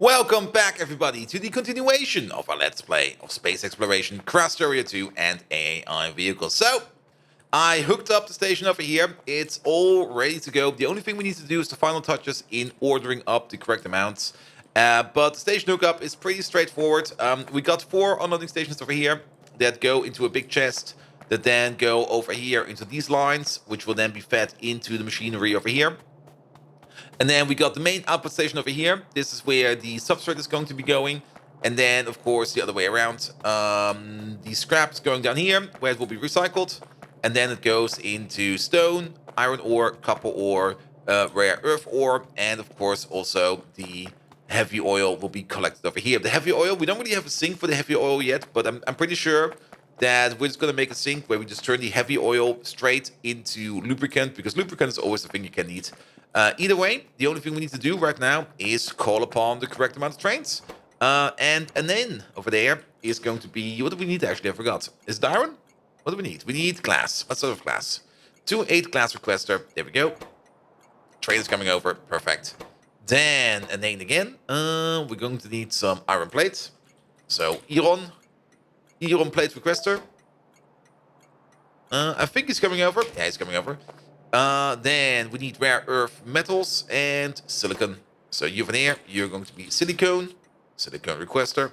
Welcome back, everybody, to the continuation of our Let's Play of Space Exploration, Krastorio 2 and AAI vehicles. So, I hooked up the station over here. It's all ready to go. The only thing we need to do is the final touches in ordering up the correct amounts. But the station hookup is pretty straightforward. We got 4 unloading stations over here that go into a big chest that then go over here into these lines, which will then be fed into the machinery over here. And then we got the main output station over here. This is where the substrate is going to be going. And then, of course, the other way around. The scrap is going down here, where it will be recycled. And then it goes into stone, iron ore, copper ore, rare earth ore. And, of course, also the heavy oil will be collected over here. The heavy oil, we don't really have a sink for the heavy oil yet. But I'm pretty sure that we're just going to make a sink where we just turn the heavy oil straight into lubricant. Because lubricant is always the thing you can need. Either way, the only thing we need to do right now is call upon the correct amount of trains. And then over there is going to be... What do we need, actually? I forgot. Is it iron? What do we need? We need glass. What sort of glass? 2-8 glass requester. There we go. Train is coming over. Perfect. Then, and then again, we're going to need some iron plates. So, Iron plate requester. I think he's coming over. Yeah, he's coming over. Then we need rare earth metals and silicon. So you over there, you're going to be silicon requester.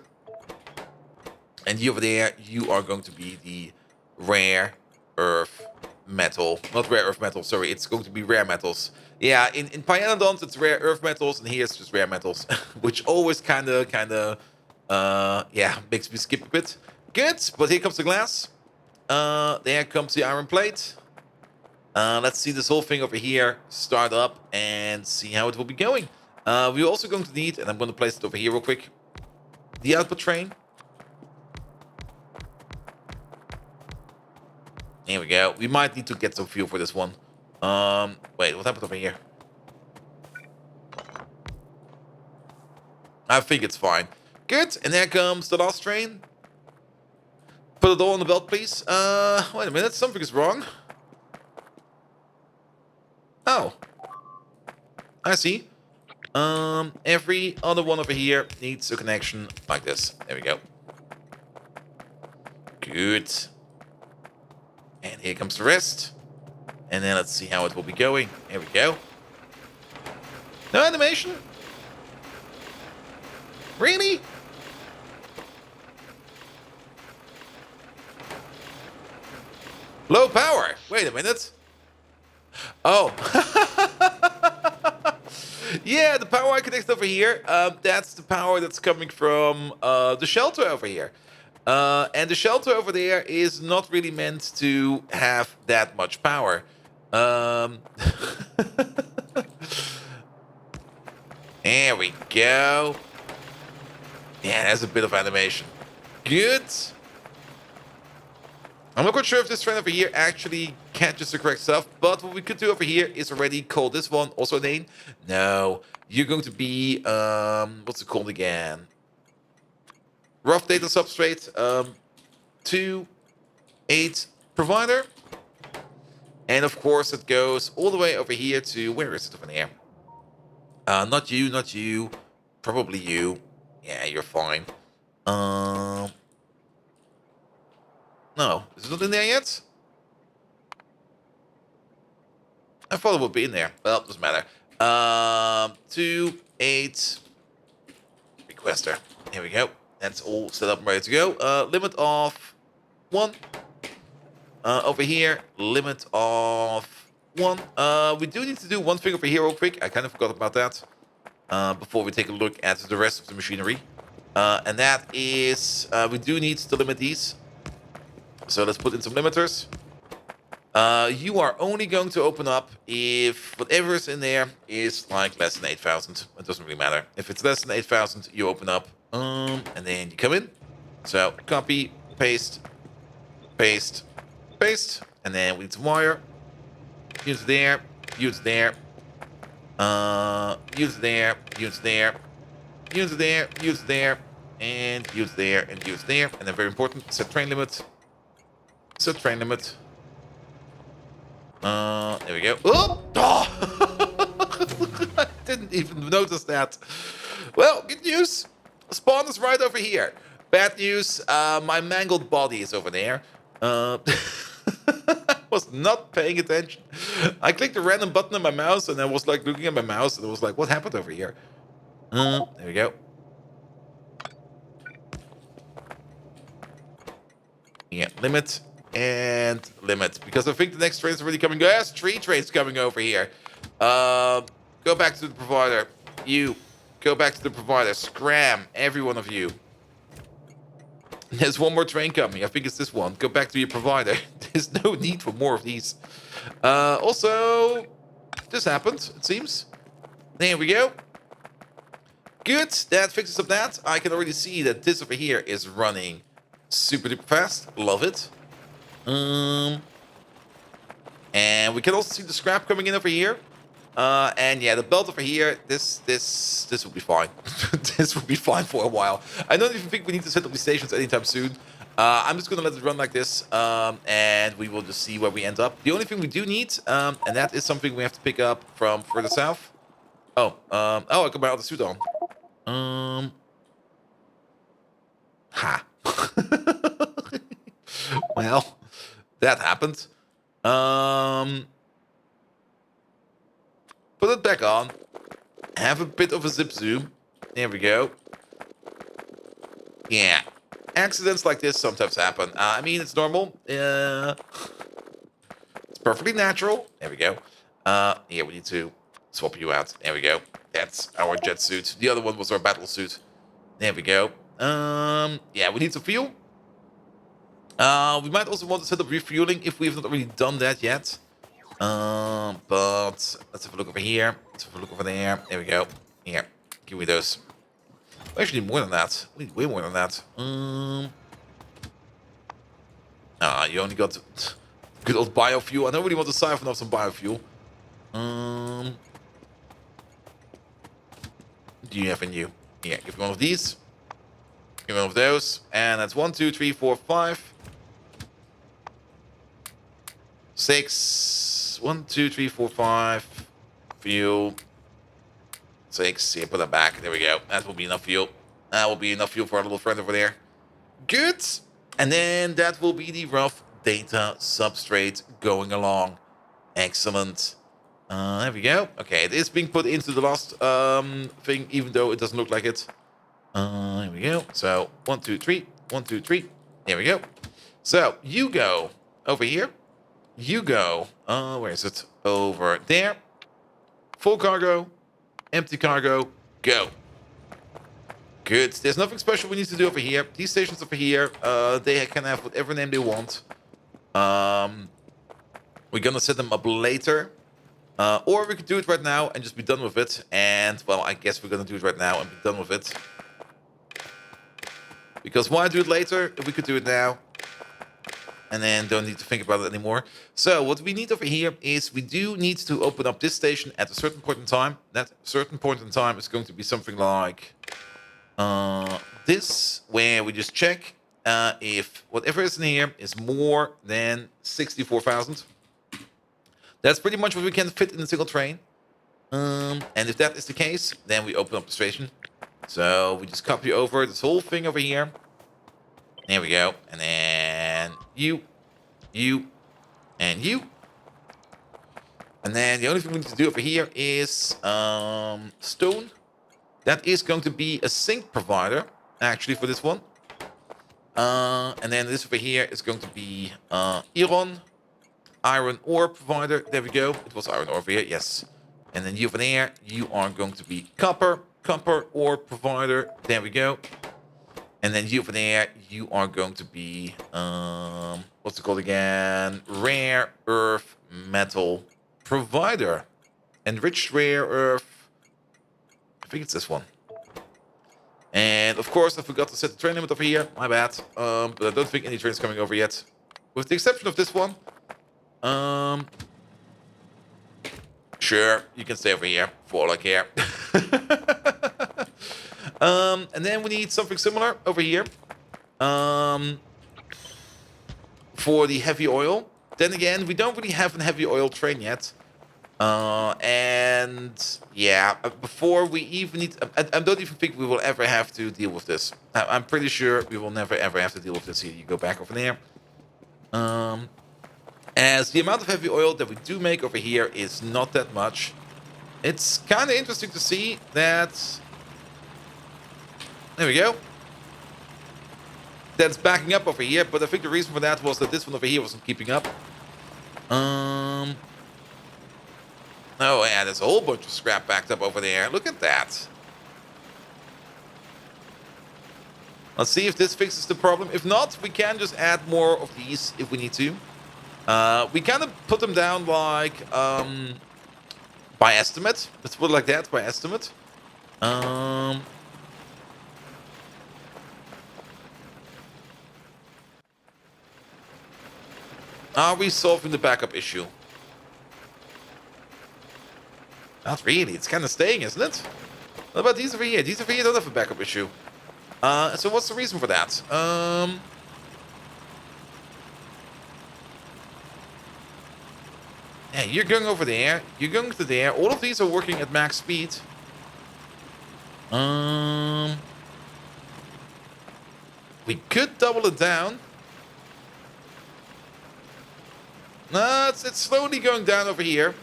And you over there, you are going to be the rare earth metal. Not rare earth metal, sorry, it's going to be rare metals. Yeah, in Pyanodons it's rare earth metals, and here it's just rare metals. Which always kinda, yeah, makes me skip a bit. Good, but here comes the glass. There comes the iron plate. Let's see this whole thing over here start up and see how it will be going. We're also going to need, and I'm going to place it over here real quick, the output train. Here we go. We might need to get some fuel for this one. Wait, what happened over here? I think it's fine. Good, and there comes the last train. Put it all on the belt, please. Wait a minute, something is wrong. Oh, I see. Every other one over here needs a connection like this. There we go. Good. And here comes the rest. And then let's see how it will be going. Here we go. No animation? Really? Low power. Wait a minute. Oh. Yeah, the power I connect over here, that's the power that's coming from the shelter over here. And the shelter over there is not really meant to have that much power. There we go. Yeah, there's a bit of animation. Good. I'm not quite sure if this train over here actually catches the correct stuff, but what we could do over here is already call this one also a name. No, you're going to be, what's it called again? Rough data substrate, 2-8 provider. And of course it goes all the way over here to, where is it over there? Not you, probably you. Yeah, you're fine. No, is it not in there yet? I thought it would be in there. Well, it doesn't matter. 2-8 requester. Here we go. That's all set up and ready to go. Limit of 1. Over here, limit of 1. We do need to do one thing over here real quick. I kind of forgot about that. Before we take a look at the rest of the machinery. And that is, we do need to limit these. So let's put in some limiters. You are only going to open up if whatever is in there is like less than 8,000. It doesn't really matter. If it's less than 8,000, you open up. And then you come in. So copy, paste, paste, paste. And then we need some wire. Use there, use there. Use there, use there. Use there, use there. And use there, and use there. And then very important, set train limit. Set train limit. There we go. Oh! I didn't even notice that. Well, good news. Spawn is right over here. Bad news, my mangled body is over there. I was not paying attention. I clicked a random button on my mouse, and I was like looking at my mouse, and I was like, what happened over here? There we go. Yeah, limit and limit. Because I think the next train's already coming. Yes, 3 trains coming over here. Go back to the provider. You. Go back to the provider. Scram, every one of you. There's one more train coming. I think it's this one. Go back to your provider. There's no need for more of these. Also, this happened, it seems. There we go. Good. That fixes up that. I can already see that this over here is running super duper fast. Love it. And we can also see the scrap coming in over here. And yeah, the belt over here, this will be fine. This will be fine for a while. I don't even think we need to set up these stations anytime soon. I'm just gonna let it run like this, and we will just see where we end up. The only thing we do need, and that is something we have to pick up from further south. Oh, I got my other suit on. Well, that happened. Put it back on. Have a bit of a zip zoom. There we go. Yeah. Accidents like this sometimes happen. I mean, it's normal. It's perfectly natural. There we go. Yeah, we need to swap you out. There we go. That's our jet suit. The other one was our battle suit. There we go. Yeah, we need some fuel. We might also want to set up refueling if we have not already done that yet. But let's have a look over here. Let's have a look over there. There we go. Here, give me those. We actually need more than that. We need way more than that. You only got good old biofuel. I don't really want to siphon off some biofuel. Do you have a new? Yeah, give me one of these. Give me one of those. And that's 1, 2, 3, 4, 5, 6. 1, 2, 3, 4, 5. Fuel. 6. Yeah, put that back. There we go. That will be enough fuel. That will be enough fuel for our little friend over there. Good. And then that will be the rough data substrate going along. Excellent. There we go. Okay, it is being put into the last thing, even though it doesn't look like it. There we go. So 1, 2, 3. 1, 2, 3. There we go. So you go over here. You go. Where is it? Over there. Full cargo. Empty cargo. Go. Good. There's nothing special we need to do over here. These stations over here, they can have whatever name they want. We're gonna set them up later. Or we could do it right now and just be done with it. And, well, I guess we're gonna do it right now and be done with it. Because why do it later if we could do it now? And then don't need to think about it anymore. So what we need over here is we do need to open up this station at a certain point in time. That certain point in time is going to be something like this, where we just check if whatever is in here is more than 64,000. That's pretty much what we can fit in a single train. And if that is the case, then we open up the station. So we just copy over this whole thing over here. There we go. And then you, and you. And then the only thing we need to do over here is stone. That is going to be a sink provider, actually, for this one. And then this over here is going to be iron ore provider. There we go. It was iron ore over here, yes. And then you over there, you are going to be copper ore provider. There we go. And then you over there, you are going to be, what's it called again? Rare earth metal provider. Enriched rare earth. I think it's this one. And of course, I forgot to set the train limit over here. My bad. But I don't think any train's coming over yet. With the exception of this one. Sure, you can stay over here for all I care. And then we need something similar over here. For the heavy oil. Then again, we don't really have a heavy oil train yet. And yeah, before we even need, I don't even think we will ever have to deal with this. I'm pretty sure we will never ever have to deal with this. Here, you go back over there. As the amount of heavy oil that we do make over here is not that much. It's kind of interesting to see that. There we go. That's backing up over here, but I think the reason for that was that this one over here wasn't keeping up. Oh yeah, there's a whole bunch of scrap backed up over there. Look at that. Let's see if this fixes the problem. If not, we can just add more of these if we need to. We kind of put them down like by estimate. Let's put it like that, by estimate. Are we solving the backup issue? Not really. It's kind of staying, isn't it? What about these over here? These over here don't have a backup issue. So what's the reason for that? Yeah, you're going over there. You're going to there. All of these are working at max speed. We could double it down. No, it's slowly going down over here.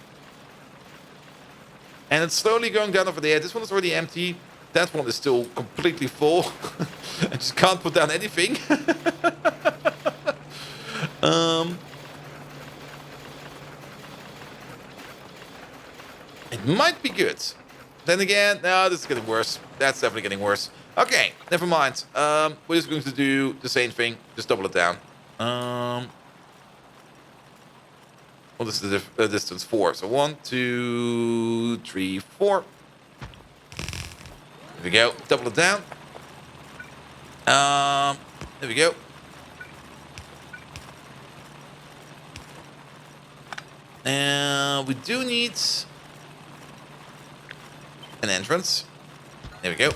And it's slowly going down over there. This one is already empty. That one is still completely full. I just can't put down anything. It might be good. Then again, no, this is getting worse. That's definitely getting worse. Okay, never mind. We're just going to do the same thing. Just double it down. Well, this is the distance 4. So 1, 2, 3, 4. There we go. Double it down. There we go. And we do need an entrance. There we go.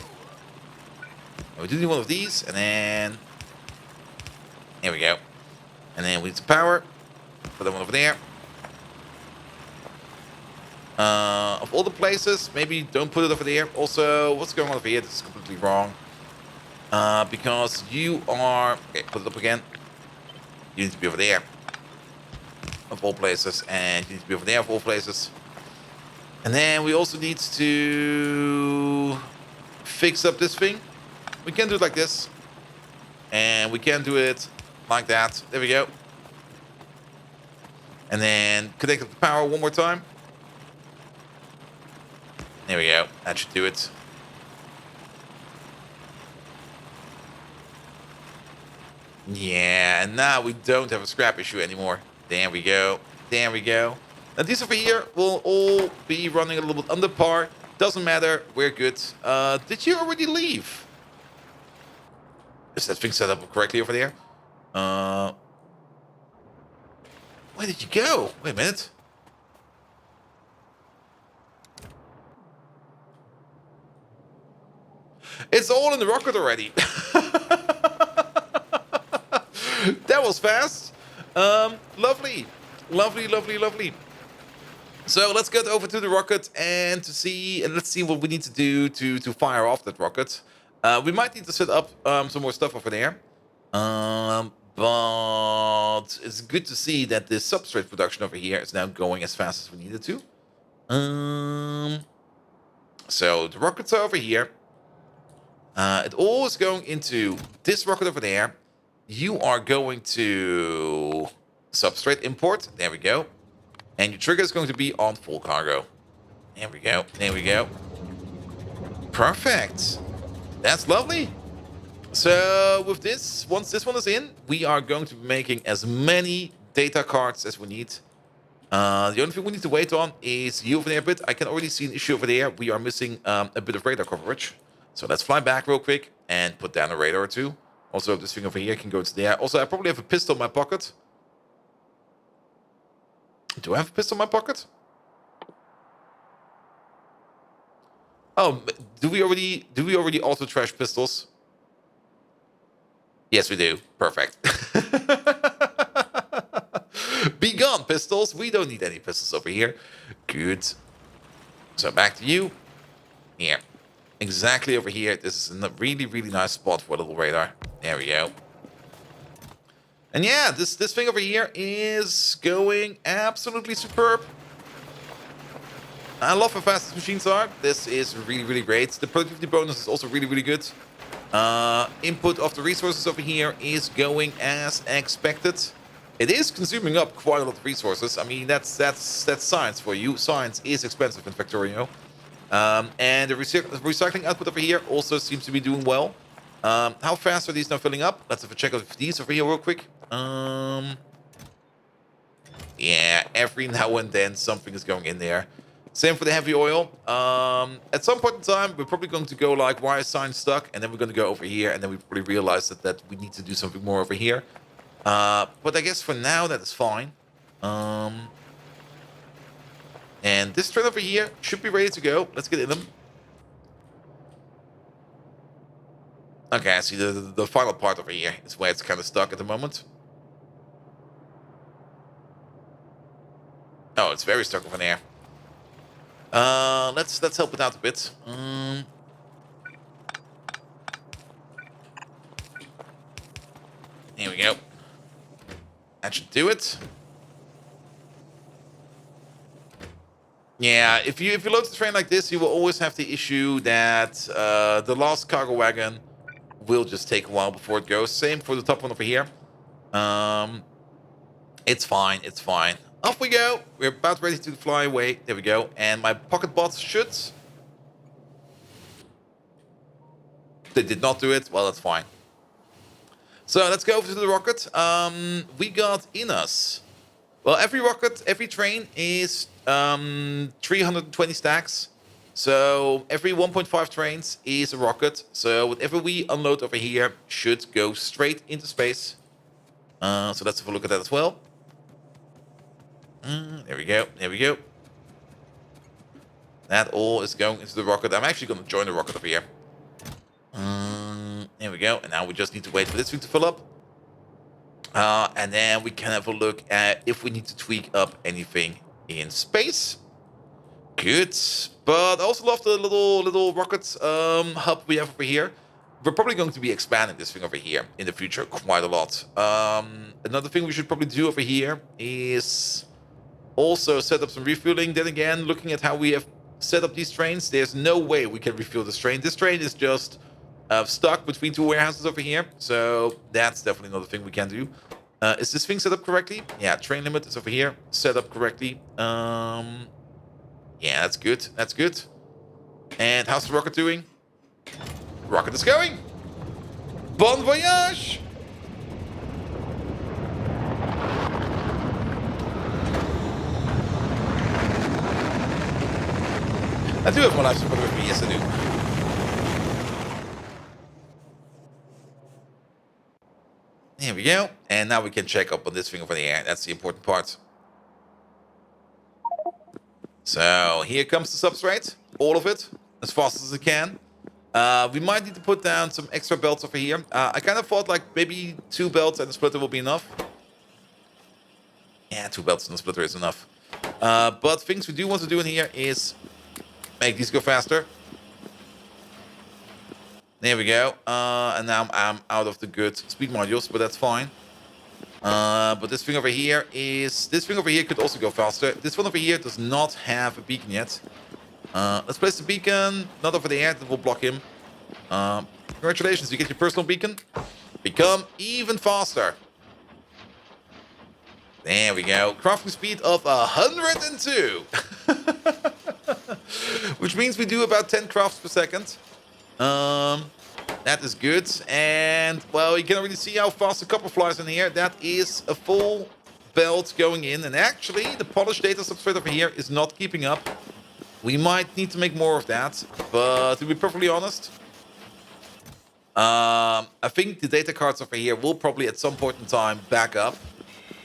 And we do need one of these, and then there we go. And then we need some power. Put that one over there. Of all the places, maybe don't put it over there. Also, what's going on over here? This is completely wrong. Because you are... Okay, put it up again. You need to be over there. Of all places. And you need to be over there of all places. And then we also need to fix up this thing. We can do it like this. And we can do it like that. There we go. And then connect up the power one more time. There we go. That should do it. Yeah, and now we don't have a scrap issue anymore. There we go. There we go. Now these over here will all be running a little bit under par. Doesn't matter. We're good. Did you already leave? Is that thing set up correctly over there? Where did you go? Wait a minute. It's all in the rocket already. That was fast. Lovely. Lovely, lovely, lovely. So let's get over to the rocket and let's see what we need to do to fire off that rocket. We might need to set up some more stuff over there. But it's good to see that the substrate production over here is now going as fast as we need it to. So the rockets are over here. It all is going into this rocket over there. You are going to substrate import. There we go. And your trigger is going to be on full cargo. There we go. There we go. Perfect. That's lovely. So with this, once this one is in, we are going to be making as many data cards as we need. The only thing we need to wait on is you over there a bit. I can already see an issue over there. We are missing a bit of radar coverage. So let's fly back real quick and put down a radar or two. Also, this thing over here can go to there. Also, I probably have a pistol in my pocket. Do I have a pistol in my pocket? Oh, do we already auto trash pistols? Yes, we do. Perfect. Be gone. on, pistols. We don't need any pistols over here. Good. So back to you. Here. Exactly over here. This is a really, really nice spot for a little radar. There we go. And yeah, this thing over here is going absolutely superb. I love how fast these machines are. This is really, really great. The productivity bonus is also really, really good. Input of the resources over here is going as expected. It is consuming up quite a lot of resources. I mean, that's science for you. Science is expensive in Factorio. And the recycling output over here also seems to be doing well. How fast are these now filling up? Let's have a check of these over here real quick. Yeah, every now and then something is going in there. Same for the heavy oil. At some point in time, we're probably going to go like, why is science stuck? And then we're going to go over here, and then we probably realize that we need to do something more over here. But I guess for now, that is fine. And this train over here should be ready to go. Let's get in them. Okay, I see the final part over here is where it's kind of stuck at the moment. Oh, it's very stuck over there. Let's help it out a bit. Here we go. That should do it. Yeah, if you load the train like this, you will always have the issue that the last cargo wagon will just take a while before it goes. Same for the top one over here. It's fine. It's fine. Off we go. We're about ready to fly away. There we go. And my pocket bots should... They did not do it. Well, that's fine. So let's go over to the rocket. We got in us. Well, every rocket, every train is 320 stacks. So every 1.5 trains is a rocket. So whatever we unload over here should go straight into space. So let's have a look at that as well. There we go. There we go. That all is going into the rocket. I'm actually going to join the rocket over here. There we go. And now we just need to wait for this thing to fill up. And then we can have a look at if we need to tweak up anything in space. Good. But I also love the little rocket hub we have over here. We're probably going to be expanding this thing over here in the future quite a lot. Another thing we should probably do over here is also set up some refueling. Then again, looking at how we have set up these trains, there's no way we can refuel this train. This train is just stuck between two warehouses over here. So that's definitely another thing we can do. Is this thing set up correctly? Yeah, train limit is over here. Set up correctly. Yeah, that's good. That's good. And how's the rocket doing? Rocket is going. Bon voyage! I do have my life support with me, yes I do. There we go. And now we can check up on this thing over the air. That's the important part. So here comes the substrate. All of it. As fast as it can. We might need to put down some extra belts over here. I kind of thought like maybe 2 belts and a splitter will be enough. Yeah, 2 belts and a splitter is enough. But things we do want to do in here is make these go faster. There we go. And now I'm out of the good speed modules, but that's fine. But this thing over here could also go faster. This one over here does not have a beacon yet. Let's place the beacon, not over the air, that will block him. Congratulations, you get your personal beacon. Become even faster. There we go. Crafting speed of 102. Which means we do about 10 crafts per second. That is good. And, well, you can already see how fast the copper flies in here. That is a full belt going in. And actually, the polished data substrate over here is not keeping up. We might need to make more of that. But to be perfectly honest, I think the data cards over here will probably at some point in time back up.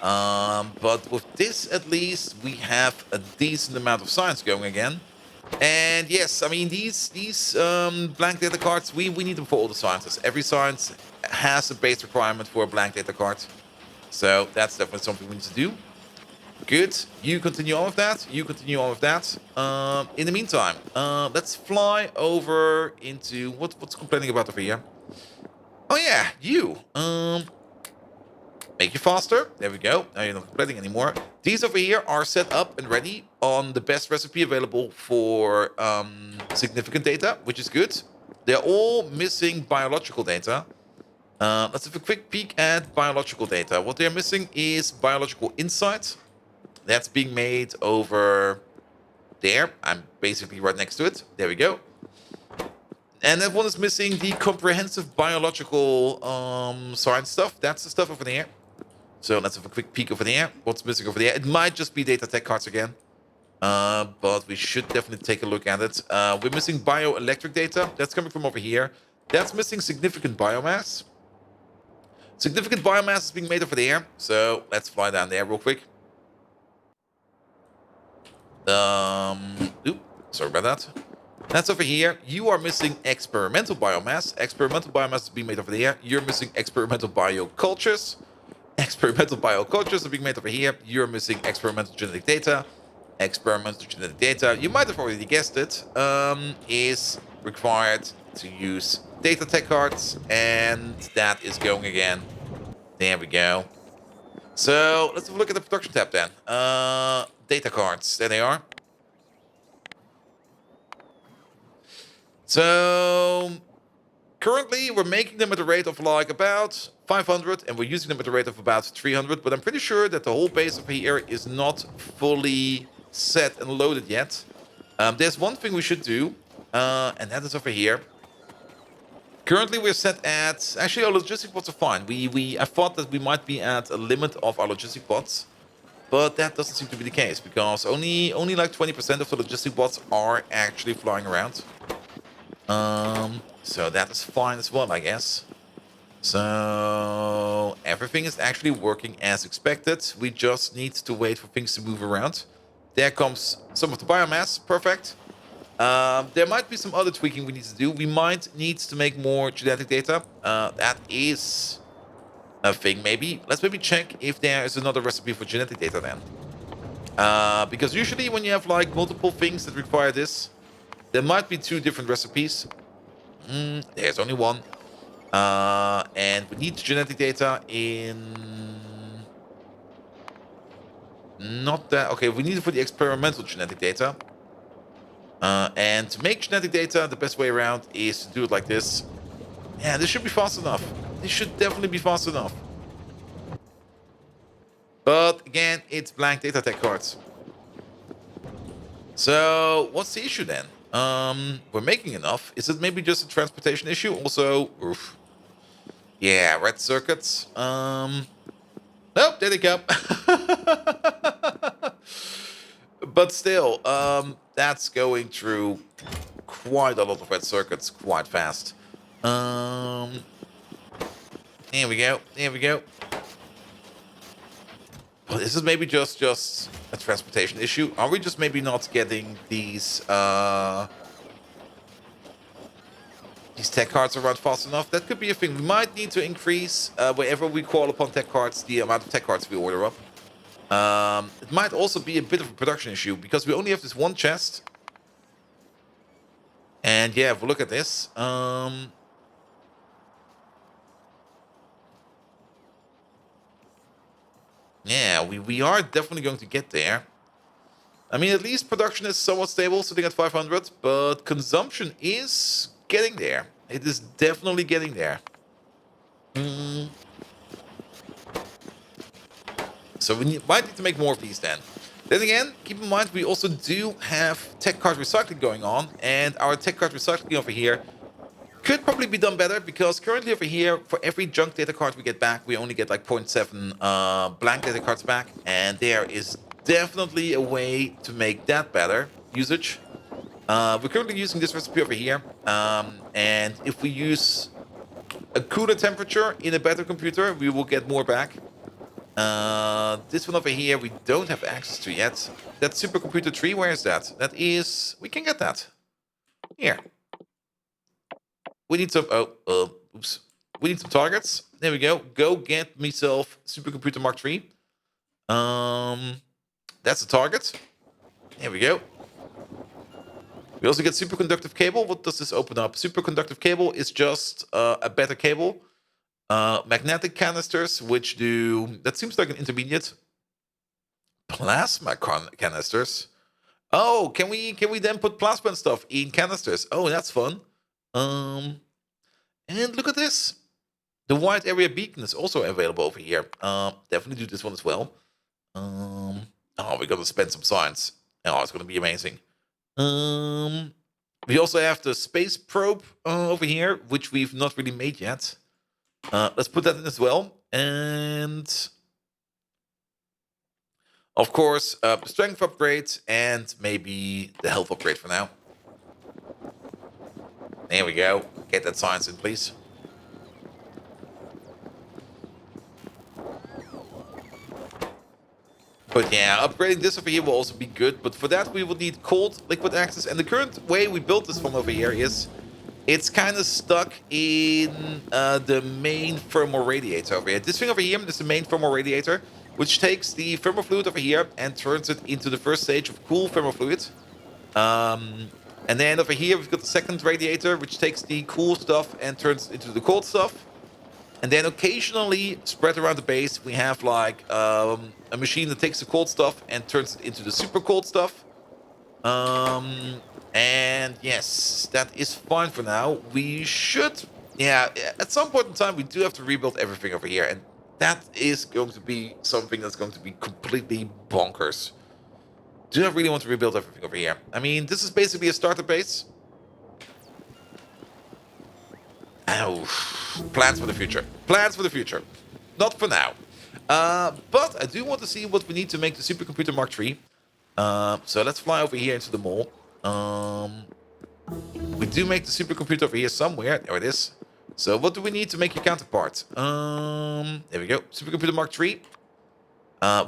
But with this, at least, we have a decent amount of science going again. And yes, I mean, these blank data cards, we need them for all the sciences. Every science has a base requirement for a blank data card. So that's definitely something we need to do. Good. You continue on with that. You continue on with that. In the meantime, let's fly over into what's complaining about over here. Oh yeah, you. Make you faster. There we go. Now you're not complaining anymore. These over here are set up and ready on the best recipe available for significant data, which is good. They're all missing biological data. Let's have a quick peek at biological data. What they're missing is biological insight. That's being made over there. I'm basically right next to it. There we go. And that one is missing the comprehensive biological science stuff. That's the stuff over there. So let's have a quick peek over there. What's missing over there? It might just be data tech cards again. But we should definitely take a look at it. We're missing bioelectric data. That's coming from over here. That's missing significant biomass. Significant biomass is being made over there. So let's fly down there real quick. Sorry about that. That's over here. You are missing experimental biomass. Experimental biomass is being made over there. You're missing experimental biocultures. Experimental biocultures are being made over here. You're missing experimental genetic data. Experimental genetic data, you might have already guessed it, is required to use data tech cards. And that is going again. There we go. So let's have a look at the production tab then. Data cards. There they are. So currently we're making them at a rate of like about 500 and we're using them at a rate of about 300, but I'm pretty sure that the whole base over here is not fully set and loaded yet. There's one thing we should do, and that is over here. Currently we're set at, actually our logistic pods are fine. I thought that we might be at a limit of our logistic pods, but that doesn't seem to be the case because only like 20% of the logistic pods are actually flying around. So that is fine as well, I guess. So everything is actually working as expected. We just need to wait for things to move around. There comes some of the biomass. Perfect. There might be some other tweaking we need to do. We might need to make more genetic data. That is a thing, maybe. Let's maybe check if there is another recipe for genetic data then. Because usually when you have like multiple things that require this, there might be 2 different recipes. There's only one. And we need genetic data in... Not that... Okay, we need it for the experimental genetic data. And to make genetic data, the best way around is to do it like this. Yeah, this should be fast enough. This should definitely be fast enough. But again, it's blank data tech cards. So what's the issue then? We're making enough. Is it maybe just a transportation issue? Also, oof. Yeah, red circuits. Nope, there they go. But still, that's going through quite a lot of red circuits quite fast. Here we go. Here we go. Well, this is maybe just a transportation issue. Are we just maybe not getting these tech cards around fast enough? That could be a thing. We might need to increase, wherever we call upon tech cards, the amount of tech cards we order up. It might also be a bit of a production issue because we only have this one chest. And yeah, if we look at this, yeah, we are definitely going to get there. I mean, at least production is somewhat stable, sitting at 500, but consumption is getting there. It is definitely getting there. So we might need to make more of these then. Then again, keep in mind we also do have tech card recycling going on, and our tech card recycling over here could probably be done better because currently over here, for every junk data card we get back, we only get like 0.7 blank data cards back, and there is definitely a way to make that better usage. We're currently using this recipe over here, and if we use a cooler temperature in a better computer, we will get more back. This one over here we don't have access to yet. That supercomputer tree, where is that? That is... We can get that. Here. We need some... oops. We need some targets. There we go. Go get myself supercomputer Mark III. That's the target. There we go. We also get superconductive cable. What does this open up? Superconductive cable is just a better cable. Magnetic canisters, which do... That seems like an intermediate. Plasma canisters. Oh, can we then put plasma and stuff in canisters? Oh, that's fun. And look at this. The wide area beacon is also available over here. Definitely do this one as well. Oh, we're gonna spend some science. Oh, it's gonna be amazing. We also have the space probe over here, which we've not really made yet. Let's put that in as well. And of course, strength upgrade and maybe the health upgrade for now. There we go. Get that science in, please. But yeah, upgrading this over here will also be good. But for that, we will need cold liquid access. And the current way we built this from over here is... It's kind of stuck in the main thermal radiator over here. This thing over here is the main thermal radiator, which takes the thermal fluid over here and turns it into the first stage of cool thermal fluid. And then over here, we've got the second radiator, which takes the cool stuff and turns it into the cold stuff. And then occasionally, spread around the base, we have like a machine that takes the cold stuff and turns it into the super cold stuff. And yes, that is fine for now. We should, yeah, at some point in time, we do have to rebuild everything over here. And that is going to be something that's going to be completely bonkers. Do I really want to rebuild everything over here? I mean, this is basically a starter base. Oh, plans for the future. Plans for the future. Not for now. But I do want to see what we need to make the supercomputer Mark III. So let's fly over here into the mall. We do make the supercomputer over here somewhere. There it is. So what do we need to make your counterpart? There we go. Supercomputer Mark III.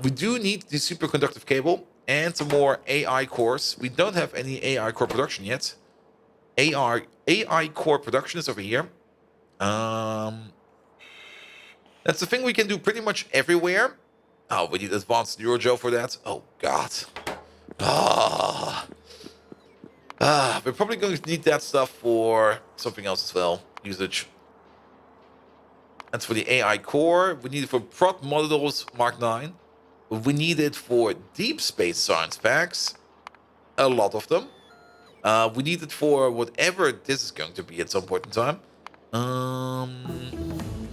We do need the superconductive cable and some more AI cores. We don't have any AI core production yet. AI core production is over here. That's the thing we can do pretty much everywhere. Oh, we need advanced neurogel for that. Oh, God. We're probably going to need that stuff for something else as well. Usage. That's for the AI core. We need it for prod models Mark 9. We need it for deep space science packs. A lot of them. We need it for whatever this is going to be at some point in time.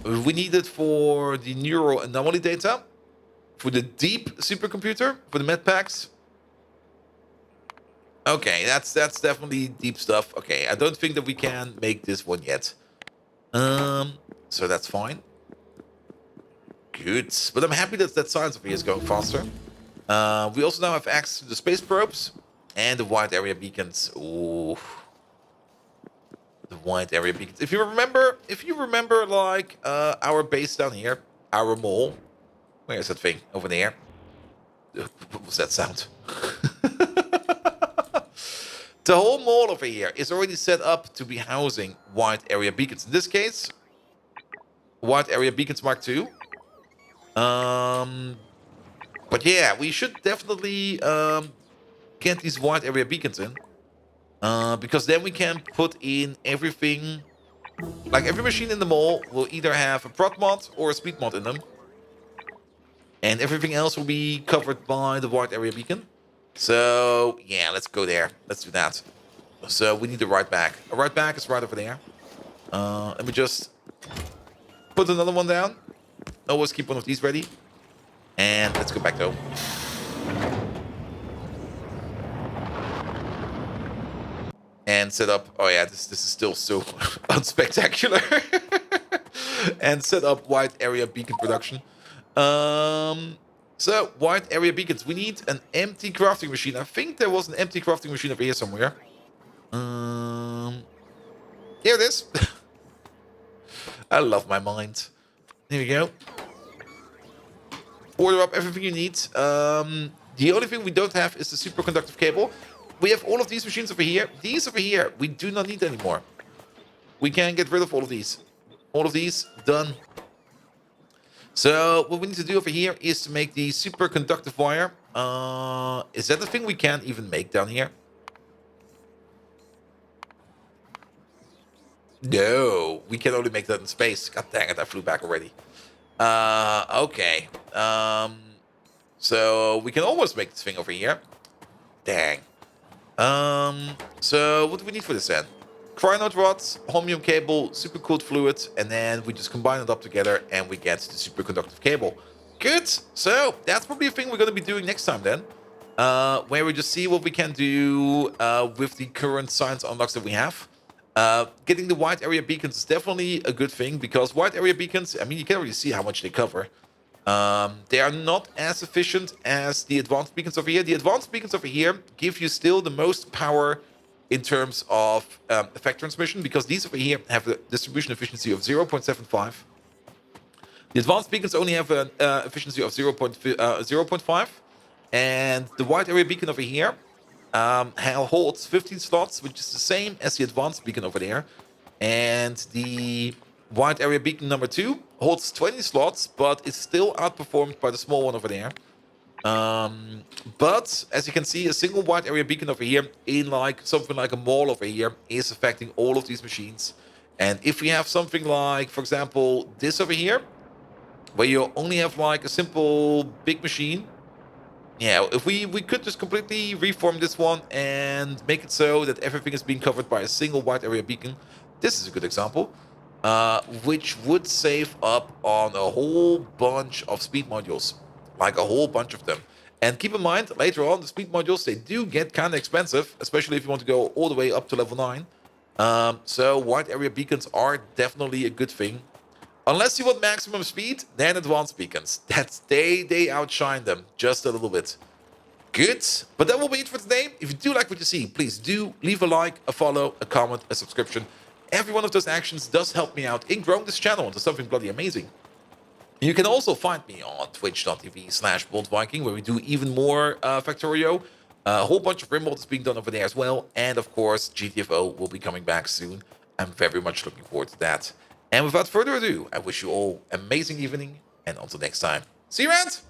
We need it for the neural anomaly data. For the deep supercomputer. For the med packs. Okay, that's definitely deep stuff. Okay, I don't think that we can make this one yet. So that's fine. Good. But I'm happy that that science over here is going faster. We also now have access to the space probes. And the wide area beacons. Ooh. The wide area beacons. If you remember like our base down here, our mall. Where is that thing? Over there. What was that sound? The whole mall over here is already set up to be housing wide area beacons. In this case, wide area beacons Mark II. But yeah, we should definitely get these wide area beacons in. Because then we can put in everything. Like every machine in the mall will either have a prod mod or a speed mod in them. And everything else will be covered by the wide area beacon. So yeah, let's go there. Let's do that. So we need a right back. A right back is right over there. Let me just put another one down. Always keep one of these ready. And let's go back though. And set up. Oh yeah, this is still so unspectacular. And set up wide area beacon production. So wide area beacons. We need an empty crafting machine. I think there was an empty crafting machine over here somewhere. Here it is. I love my mind. Here we go. Order up everything you need. The only thing we don't have is the superconductive cable. We have all of these machines over here. These over here, we do not need anymore. We can get rid of all of these. All of these, done. So what we need to do over here is to make the superconductive wire. Is that the thing we can't even make down here? No, we can only make that in space. God dang it, I flew back already. Okay. So we can almost make this thing over here. Dang. So what do we need for this then? Crynode rods, holmium cable, supercooled fluid, and then we just combine it up together and we get the superconductive cable. Good. So that's probably a thing we're going to be doing next time then. Where we just see what we can do with the current science unlocks that we have. Getting the wide area beacons is definitely a good thing because wide area beacons, I mean, you can't really see how much they cover. They are not as efficient as the advanced beacons over here. The advanced beacons over here give you still the most power in terms of effect transmission because these over here have a distribution efficiency of 0.75. The advanced beacons only have an efficiency of 0.5. And the wide area beacon over here holds 15 slots, which is the same as the advanced beacon over there. And the wide area beacon number 2 holds 20 slots, but it's still outperformed by the small one over there. But as you can see, a single wide area beacon over here in like something like a mall over here is affecting all of these machines. And if we have something like, for example, this over here, where you only have like a simple big machine, yeah, if we could just completely reform this one and make it so that everything is being covered by a single wide area beacon. This is a good example, which would save up on a whole bunch of speed modules, like a whole bunch of them. And keep in mind, later on, the speed modules, they do get kind of expensive, especially if you want to go all the way up to level 9. So wide area beacons are definitely a good thing. Unless you want maximum speed, then advanced beacons. They outshine them just a little bit. Good. But that will be it for today. If you do like what you see, please do leave a like, a follow, a comment, a subscription. Every one of those actions does help me out in growing this channel into something bloody amazing. You can also find me on twitch.tv/BoldViking, where we do even more Factorio. A whole bunch of remote is being done over there as well. And of course, GTFO will be coming back soon. I'm very much looking forward to that. And without further ado, I wish you all an amazing evening, and until next time, see you around!